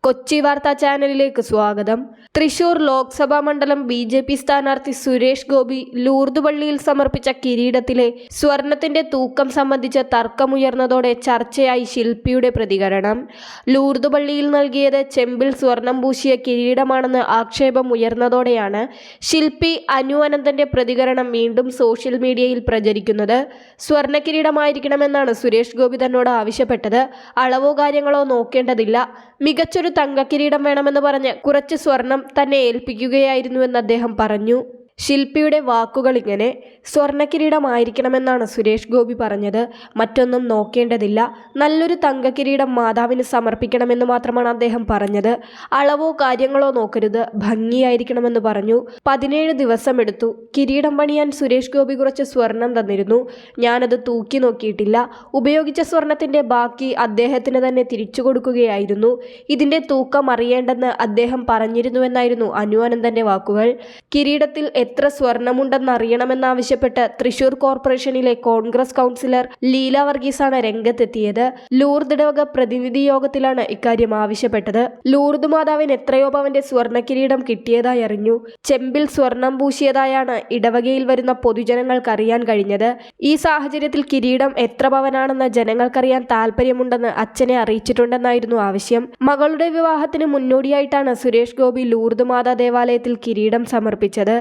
കൊച്ചി വാർത്താ ചാനലിലേക്ക് സ്വാഗതം. തൃശൂർ ലോക്സഭാ മണ്ഡലം BJP സ്ഥാനാർത്ഥി സുരേഷ് ഗോപി ലൂർദ് പള്ളിയിൽ സമർപ്പിച്ച കിരീടത്തിലെ സ്വർണത്തിന്റെ തൂക്കം സംബന്ധിച്ച് തർക്കമുയർന്നതോടെ ചർച്ചയായി ശില്പിയുടെ പ്രതികരണം. ലൂർദ് പള്ളിയിൽ നൽകിയത് ചെമ്പിൽ സ്വർണം പൂശിയ കിരീടമാണെന്ന് ആക്ഷേപം ഉയർന്നതോടെയാണ് ശില്പി അനു അനന്തന്റെ പ്രതികരണം വീണ്ടും സോഷ്യൽ മീഡിയയിൽ പ്രചരിക്കുന്നത്. സ്വർണ്ണ കിരീടമായിരിക്കണമെന്നാണ് സുരേഷ് ഗോപി തന്നോട് ആവശ്യപ്പെട്ടത്. അളവോ കാര്യങ്ങളോ നോക്കേണ്ടതില്ല, മികച്ചൊരു തങ്കക്കിരീടം വേണമെന്ന് പറഞ്ഞ് കുറച്ച് സ്വർണം തന്നെ ഏൽപ്പിക്കുകയായിരുന്നുവെന്ന് അദ്ദേഹം പറഞ്ഞു. ശില്പിയുടെ വാക്കുകൾ ഇങ്ങനെ: സ്വർണ്ണക്കിരീടമായിരിക്കണമെന്നാണ് സുരേഷ് ഗോപി പറഞ്ഞത്, മറ്റൊന്നും നോക്കേണ്ടതില്ല. നല്ലൊരു തങ്കക്കിരീടം മാതാവിന് സമർപ്പിക്കണമെന്ന് മാത്രമാണ് അദ്ദേഹം പറഞ്ഞത്. അളവോ കാര്യങ്ങളോ നോക്കരുത്, ഭംഗിയായിരിക്കണമെന്ന് പറഞ്ഞു. 17 ദിവസം എടുത്തു. കിരീടം പണിയാൻ സുരേഷ് ഗോപി കുറച്ച് സ്വർണം തന്നിരുന്നു. ഞാനത് തൂക്കി നോക്കിയിട്ടില്ല. ഉപയോഗിച്ച സ്വർണത്തിന്റെ ബാക്കി അദ്ദേഹത്തിന് തന്നെ തിരിച്ചു കൊടുക്കുകയായിരുന്നു. ഇതിന്റെ തൂക്കം അറിയേണ്ടെന്ന് അദ്ദേഹം പറഞ്ഞിരുന്നുവെന്നായിരുന്നു അനു അനന്തന്റെ വാക്കുകൾ. കിരീടത്തിൽ എത്ര സ്വർണമുണ്ടെന്നറിയണമെന്നാവശ്യപ്പെട്ട് തൃശൂർ കോർപ്പറേഷനിലെ കോൺഗ്രസ് കൗൺസിലർ ലീല വർഗീസാണ് രംഗത്തെത്തിയത്. ലൂർദ് ഇടവക പ്രതിനിധി യോഗത്തിലാണ് ഇക്കാര്യം ആവശ്യപ്പെട്ടത്. ലൂർദ് മാതാവിന് എത്രയോ പവന്റെ സ്വർണ്ണ കിരീടം കിട്ടിയതായി അറിഞ്ഞു. ചെമ്പിൽ സ്വർണം പൂശിയതായാണ് ഇടവകയിൽ വരുന്ന പൊതുജനങ്ങൾക്ക് അറിയാൻ കഴിഞ്ഞത്. ഈ സാഹചര്യത്തിൽ കിരീടം എത്ര പവനാണെന്ന് ജനങ്ങൾക്കറിയാൻ താല്പര്യമുണ്ടെന്ന് അച്ഛനെ അറിയിച്ചിട്ടുണ്ടെന്നായിരുന്നു ആവശ്യം. മകളുടെ വിവാഹത്തിന് മുന്നോടിയായിട്ടാണ് സുരേഷ് ഗോപി ലൂർദ് മാതാ ദേവാലയത്തിൽ കിരീടം സമർപ്പിച്ചത്.